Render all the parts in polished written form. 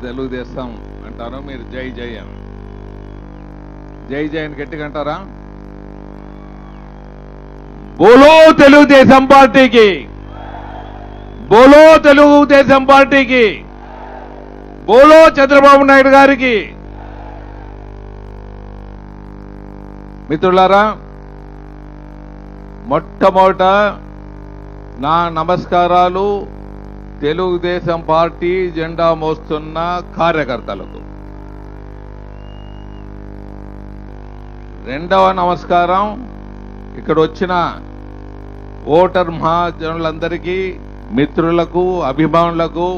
తెలుగుదేశం అంటారు, మీరు జై జై అని. జై జై అని గట్టిగా అంటారా? బోలో తెలుగుదేశం పార్టీకి, బోలో తెలుగుదేశం పార్టీకి, బోలో చంద్రబాబు నాయుడు గారికి. మిత్రులారా, మొట్టమొదట నా నమస్కారాలు తెలుగుదేశం పార్టీ జెండా మోస్తున్న కార్యకర్తలకు. రెండవ నమస్కారం ఇక్కడ వచ్చిన ఓటర్ మహాజనులందరికీ, మిత్రులకు, అభిమానులకు,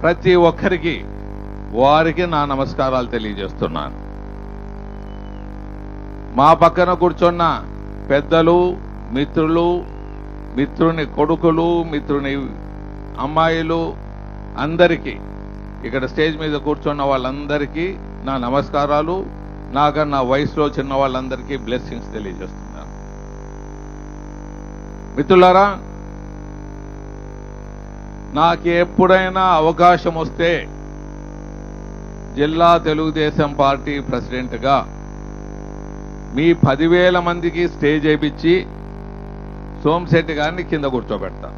ప్రతి ఒక్కరికి వారికి నా నమస్కారాలు తెలియజేస్తున్నాను. మా పక్కన కూర్చున్న పెద్దలు, మిత్రులు, మిత్రుని కొడుకులు, మిత్రుని అమ్మాయిలు అందరికీ, ఇక్కడ స్టేజ్ మీద కూర్చున్న వాళ్ళందరికీ నా నమస్కారాలు. నాకన్నా వయసులో చిన్న వాళ్ళందరికీ బ్లెస్సింగ్స్ తెలియజేస్తున్నాను. మిత్రులారా, నాకు ఎప్పుడైనా అవకాశం వస్తే జిల్లా తెలుగుదేశం పార్టీ ప్రెసిడెంట్గా మీ 10,000 మందికి స్టేజ్ వేయించి సోమశెట్టి గారిని కింద కూర్చోబెడతా.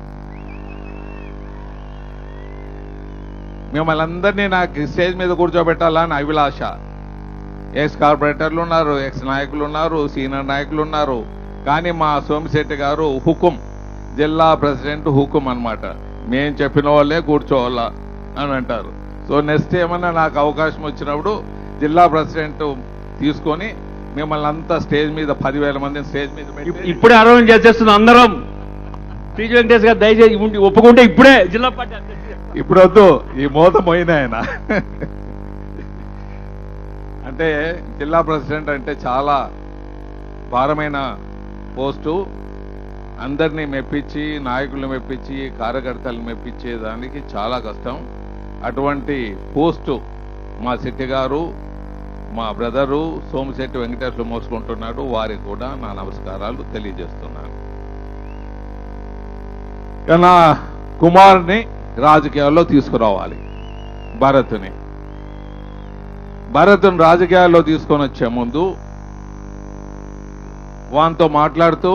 మిమ్మల్ని అందరినీ నాకు స్టేజ్ మీద కూర్చోబెట్టాలని అభిలాష. ఎక్స్ కార్పొరేటర్లు ఉన్నారు, ఎక్స్ నాయకులు ఉన్నారు, సీనియర్ నాయకులు ఉన్నారు. కానీ మా సోమశెట్టి గారు హుకుం, జిల్లా ప్రెసిడెంట్ హుకుం అన్నమాట. మేం చెప్పిన వాళ్ళే కూర్చోవాలా అని అంటారు. సో నెక్స్ట్ ఏమన్నా నాకు అవకాశం వచ్చినప్పుడు జిల్లా ప్రెసిడెంట్ తీసుకొని మిమ్మల్ని అంతా స్టేజ్ మీద 10,000 మందిని స్టేజ్ మీద ఇప్పుడే అరవై చేసేస్తున్నాం అందరం. టీజీ వెంకటేష్ గారు దయచేసి ఒప్పుకుంటే ఇప్పుడే జిల్లా పార్టీ ఇప్పుడు వద్దు, ఈ మోత పోయిన ఆయన. అంటే జిల్లా ప్రెసిడెంట్ అంటే చాలా భారమైన పోస్టు. అందరినీ మెప్పించి, నాయకులను మెప్పించి, కార్యకర్తలను మెప్పించేదానికి చాలా కష్టం. అటువంటి పోస్టు మా శెట్టి గారు, మా బ్రదరు సోమశెట్టి వెంకటేశ్వర మోసుకుంటున్నాడు. వారికి కూడా నా నమస్కారాలు తెలియజేస్తున్నాను. నా కుమారుని రాజకీయాల్లో తీసుకురావాలి. భరత్ని రాజకీయాల్లో తీసుకొని వచ్చే ముందు వానితో మాట్లాడుతూ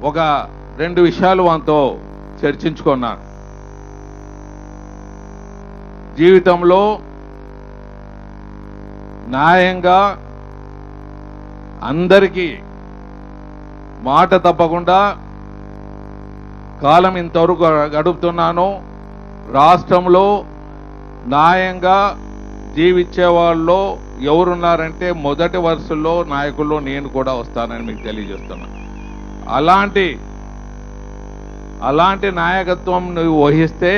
ఒక 2 విషయాలు వానితో చర్చించుకున్నాను. జీవితంలో న్యాయంగా అందరికీ మాట తప్పకుండా కాలం ఇంతవరకు గడుపుతున్నాను. రాష్ట్రంలో న్యాయంగా జీవించే వాళ్ళలో ఎవరున్నారంటే మొదటి వరుసల్లో నాయకుల్లో నేను కూడా వస్తానని మీకు తెలియజేస్తున్నాను. అలాంటి నాయకత్వం నువ్వు వహిస్తే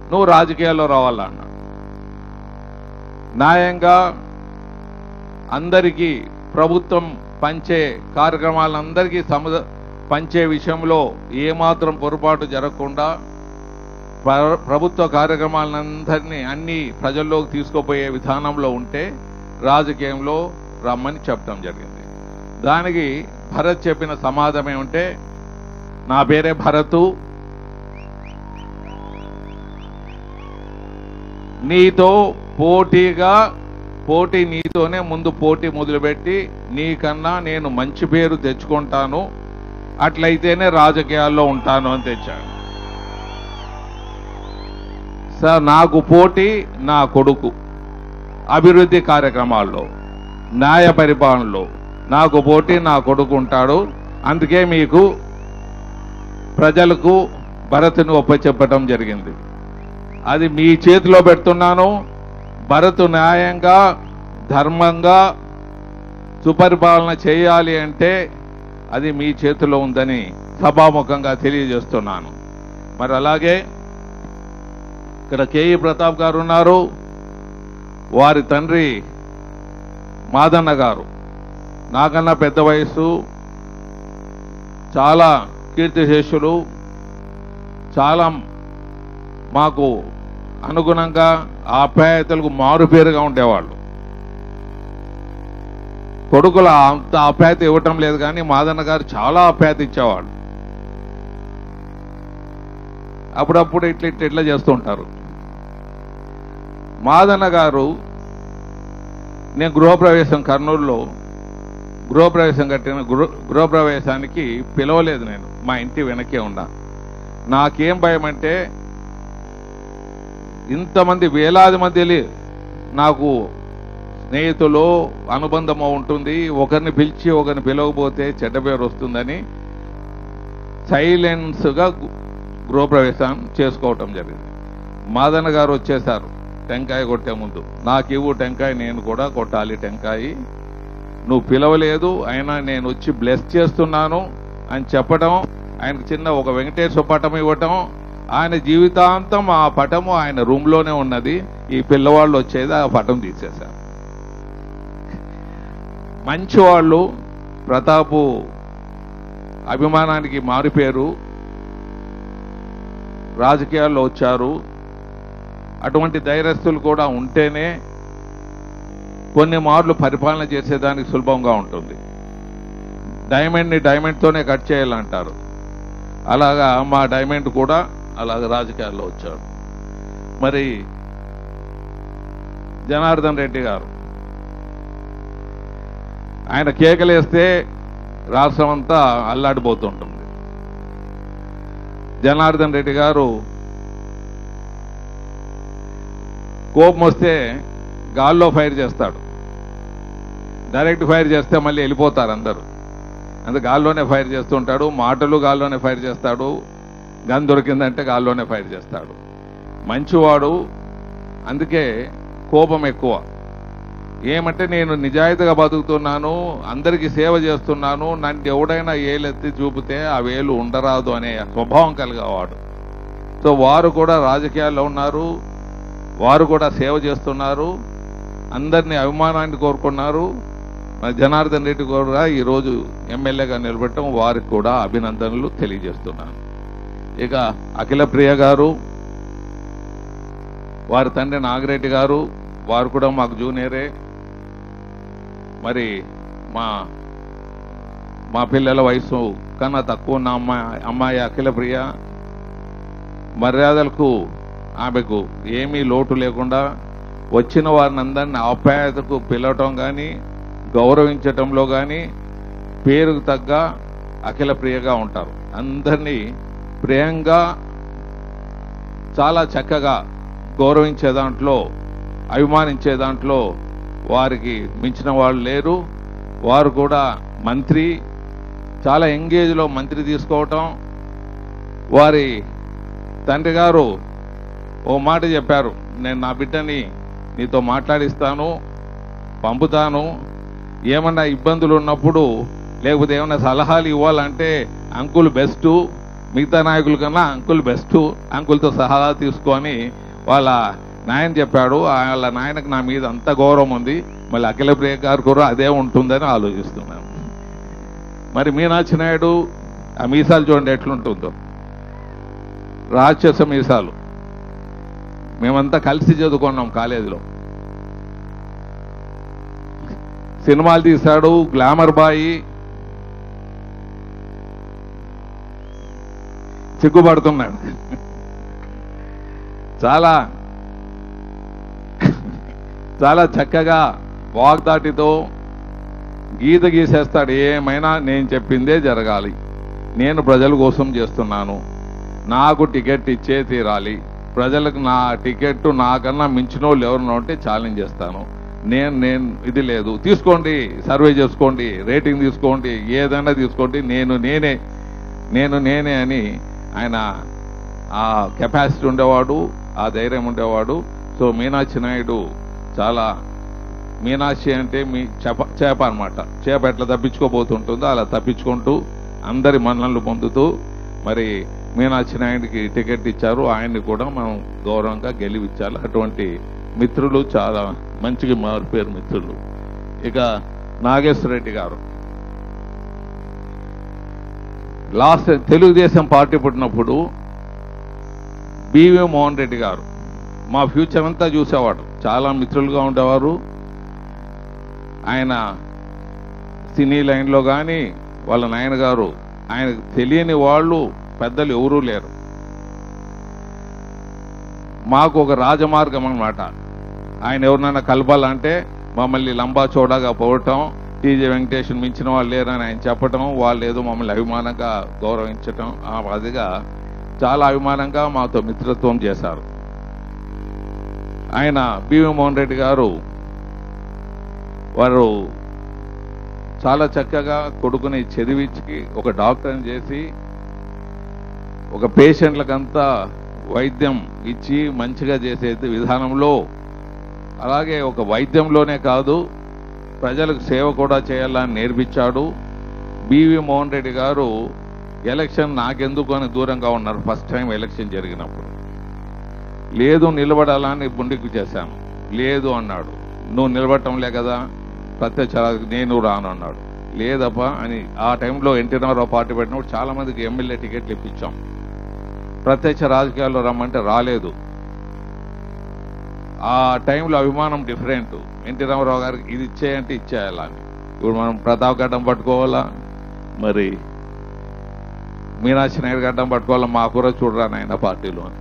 నువ్వు రాజకీయాల్లో రావాలన్నా. న్యాయంగా అందరికీ ప్రభుత్వం పంచే కార్యక్రమాలందరికీ పంచే విషయంలో ఏమాత్రం పొరపాటు జరగకుండా ప్రభుత్వ కార్యక్రమాలందరినీ అన్ని ప్రజల్లోకి తీసుకుపోయే విధానంలో ఉంటే రాజకీయంలో రమ్మని చెప్పడం జరిగింది. దానికి భరత్ చెప్పిన సమాధానం ఏమంటే, నా పేరే భరతు, నీతో పోటీ నీతోనే ముందు పోటీ మొదలుపెట్టి నీకన్నా నేను మంచి పేరు తెచ్చుకుంటాను, అట్లయితేనే రాజకీయాల్లో ఉంటాను అని తెచ్చాను. సార్, నాకు పోటీ నా కొడుకు. అభివృద్ధి కార్యక్రమాల్లో, న్యాయ పరిపాలనలో నాకు పోటీ నా కొడుకు ఉంటాడు. అందుకే మీకు ప్రజలకు భరత్ను ఒప్పచెప్పడం జరిగింది. అది మీ చేతిలో పెడుతున్నాను. భరత్ న్యాయంగా, ధర్మంగా సుపరిపాలన చేయాలి అంటే అది మీ చేతిలో ఉందని సభాముఖంగా తెలియజేస్తున్నాను. మరి అలాగే ఇక్కడ కేఈ ప్రతాప్ గారు ఉన్నారు. వారి తండ్రి మాదన్న గారు నాకన్నా పెద్ద వయసు, చాలా కీర్తిశేషులు, చాలా మాకు అనుగుణంగా ఆప్యాయతలకు మారుపేరుగా ఉండేవాళ్ళు. కొడుకుల అంత ఆప్యాయత ఇవ్వటం లేదు, కానీ మాదన్న గారు చాలా ఆప్యాయత ఇచ్చేవాళ్ళు. అప్పుడప్పుడు ఇట్లా చేస్తూ ఉంటారు. మాదన్న గారు నేను గృహప్రవేశం కర్నూలులో గృహప్రవేశం కట్టిన గృహప్రవేశానికి పిలవలేదు. నేను మా ఇంటి వెనకే ఉన్నా. నాకేం భయం అంటే ఇంతమంది వేలాది మంది నాకు స్నేహితులు అనుబంధం ఉంటుంది, ఒకరిని పిలిచి ఒకరిని పిలవకపోతే చెడ్డ పేరు వస్తుందని సైలెన్స్గా గృహప్రవేశం చేసుకోవటం జరిగింది. మాదన్న గారు వచ్చేశారు టెంకాయ కొట్టే ముందు. నాకు ఇవ్వు టెంకాయ, నేను కూడా కొట్టాలి టెంకాయ, నువ్వు పిలవలేదు అయినా నేను వచ్చి బ్లెస్ చేస్తున్నాను అని చెప్పడం, ఆయనకు చిన్న ఒక వెంకటేశ్వర పటం ఇవ్వటం, ఆయన జీవితాంతం ఆ పటము ఆయన రూమ్లోనే ఉన్నది. ఈ పిల్లవాళ్ళు వచ్చేది ఆ పటం తీసేశారు. మంచివాళ్ళు, ప్రతాపు అభిమానానికి మారిపోయారు, రాజకీయాల్లో వచ్చారు. అటువంటి ధైర్యస్తులు కూడా ఉంటేనే కొన్ని మార్లు పరిపాలన చేసేదానికి సులభంగా ఉంటుంది. డైమండ్ని డైమండ్తోనే కట్ చేయాలంటారు. అలాగా మా డైమండ్ కూడా అలాగ రాజకీయాల్లో వచ్చాడు. మరి జనార్దన్ రెడ్డి గారు ఆయన కేకలేస్తే రాష్ట్రం అంతా అల్లాడిపోతుంటుంది. జనార్దన్ రెడ్డి గారు కోపం వస్తే గాల్లో ఫైర్ చేస్తాడు. డైరెక్ట్ ఫైర్ చేస్తే మళ్ళీ వెళ్ళిపోతారు అందరూ. అందుకే గాల్లోనే ఫైర్ చేస్తుంటాడు, మాటలు గాల్లోనే ఫైర్ చేస్తాడు, గన్ దొరికిందంటే గాల్లోనే ఫైర్ చేస్తాడు. మంచివాడు, అందుకే కోపం ఎక్కువ. ఏమంటే నేను నిజాయితీగా బతుకుతున్నాను, అందరికీ సేవ చేస్తున్నాను, నన్ను ఎవడైనా ఏలెత్తి చూపితే ఆ వేలు ఉండరాదు అనే స్వభావం కలిగేవాడు. సో వారు కూడా రాజకీయాల్లో ఉన్నారు, వారు కూడా సేవ చేస్తున్నారు, అందరినీ అభిమానాన్ని కోరుకున్నారు. జనార్దన్ రెడ్డి కూడా ఈరోజు ఎమ్మెల్యేగా నిలబెట్టడం వారికి కూడా అభినందనలు తెలియజేస్తున్నాను. ఇక అఖిల ప్రియ గారు, వారి తండ్రి నాగిరెడ్డి గారు, వారు కూడా మాకు జూనియరే. మరి మా పిల్లల వయసు కన్నా తక్కువ ఉన్న అమ్మాయి అఖిల ప్రియ మర్యాదలకు ఆమెకు ఏమీ లోటు లేకుండా వచ్చిన వారిని అందరినీ ఆప్యాయతకు పిలవటం కానీ గౌరవించటంలో కానీ పేరుకు తగ్గ అఖిల ప్రియగా ఉంటారు. అందరినీ ప్రియంగా చాలా చక్కగా గౌరవించే దాంట్లో, అభిమానించే దాంట్లో వారికి మించిన వాళ్ళు లేరు. వారు కూడా మంత్రి, చాలా ఎంగేజ్లో మంత్రి తీసుకోవటం. వారి తండ్రి గారు ఓ మాట చెప్పారు, నేను నా బిడ్డని నీతో మాట్లాడిస్తాను, పంపుతాను, ఏమన్నా ఇబ్బందులు ఉన్నప్పుడు లేకపోతే ఏమన్నా సలహాలు ఇవ్వాలంటే అంకుల్ బెస్ట్, మిగతా నాయకుల కన్నా అంకుల్ బెస్ట్, అంకుల్తో సలహా తీసుకొని వాళ్ళ నాయన చెప్పాడు. వాళ్ళ నాయనకు నా మీద అంత గౌరవం ఉంది, మళ్ళీ అఖిల ప్రియ గారు కూడా అదే ఉంటుందని ఆలోచిస్తున్నాను. మరి మీనాక్షి నాయుడు ఆ మీసాలు చూడండి ఎట్లుంటుందో, రాక్షస మీసాలు. మేమంతా కలిసి చదువుకున్నాం కాలేజీలో. సినిమాలు తీశాడు, గ్లామర్ బాయి. సిగ్గుపడుతున్నాడు. చాలా చాలా చక్కగా వాగ్దాటితో గీత గీసేస్తాడు. ఏమైనా నేను చెప్పిందే జరగాలి, నేను ప్రజల కోసం చేస్తున్నాను, నాకు టికెట్ ఇచ్చే తీరాలి, ప్రజలకు నా టికెట్ నాకన్నా మించిన వాళ్ళు ఎవరన్నా ఉంటే ఛాలెంజ్ చేస్తాను, నేను ఇది లేదు, తీసుకోండి, సర్వే చేసుకోండి, రేటింగ్ తీసుకోండి, ఏదైనా తీసుకోండి, నేను నేనే అని ఆయన ఆ కెపాసిటీ ఉండేవాడు, ఆ ధైర్యం ఉండేవాడు. సో మీనాక్షి నాయుడు చాలా, మీనాక్షి అంటే మీ చేప అనమాట. చేప ఎట్లా తప్పించుకోబోతుంటుందో అలా తప్పించుకుంటూ అందరి మన్ననలు పొందుతూ మరి మీనాక్షి నాయుడికి టికెట్ ఇచ్చారు. ఆయన్ని కూడా మనం గౌరవంగా గెలిపించాలి. అటువంటి మిత్రులు చాలా మంచిగా మారిపోయారు మిత్రులు. ఇక నాగేశ్వర రెడ్డి గారు లాస్ట్ తెలుగుదేశం పార్టీ పుట్టినప్పుడు బివి మోహన్ రెడ్డి గారు మా ఫ్యూచర్ అంతా చూసేవాడు, చాలా మిత్రులుగా ఉండేవారు. ఆయన సినీ లైన్లో కానీ వాళ్ళ నాయన గారు, ఆయనకు తెలియని వాళ్ళు పెద్దలు ఎవరూ లేరు. మాకు ఒక రాజమార్గం అన్నమాట. ఆయన ఎవరినైనా కలపాలంటే మమ్మల్ని లంబా చోడాగా పోవటం, టీజే వెంకటేశ్వర మించిన వాళ్ళు లేరని ఆయన చెప్పటం, వాళ్ళు ఏదో మమ్మల్ని అభిమానంగా గౌరవించటం, అదిగా చాలా అభిమానంగా మాతో మిత్రత్వం చేశారు. ఆయన బివి మోహన్ రెడ్డి గారు వారు చాలా చక్కగా కొడుకుని చదివించి ఒక డాక్టర్ని చేసి ఒక పేషెంట్లకంతా వైద్యం ఇచ్చి మంచిగా చేసే విధానంలో, అలాగే ఒక వైద్యంలోనే కాదు ప్రజలకు సేవ కూడా చేయాలని నేర్పించాడు. బివి మోహన్ రెడ్డి గారు ఎలక్షన్ నాకెందుకు అని దూరంగా ఉన్నారు. ఫస్ట్ టైం ఎలక్షన్ జరిగినప్పుడు లేదు నిలబడాలని బుండికి చేశాను, లేదు అన్నాడు. నువ్వు నిలబడటంలే కదా, ప్రత్యక్ష నేను రాను అన్నాడు. లేదప్పా అని ఆ టైంలో ఎన్టీ రామారావు పార్టీ పెట్టినప్పుడు చాలా మందికి ఎమ్మెల్యే టికెట్లు ఇప్పించాం. ప్రత్యక్ష రాజకీయాల్లో రమ్మంటే రాలేదు. ఆ టైంలో అభిమానం డిఫరెంట్. ఎన్టీ రామారావు గారికి ఇది ఇచ్చేయంటే ఇచ్చేయాలని. ఇప్పుడు మనం ప్రతాప్ గడ్డం పట్టుకోవాలా, మరి మీనాక్షి నాయుడు గడ్డం పట్టుకోవాలా, మా కూర చూడరా నాయన పార్టీలో అని.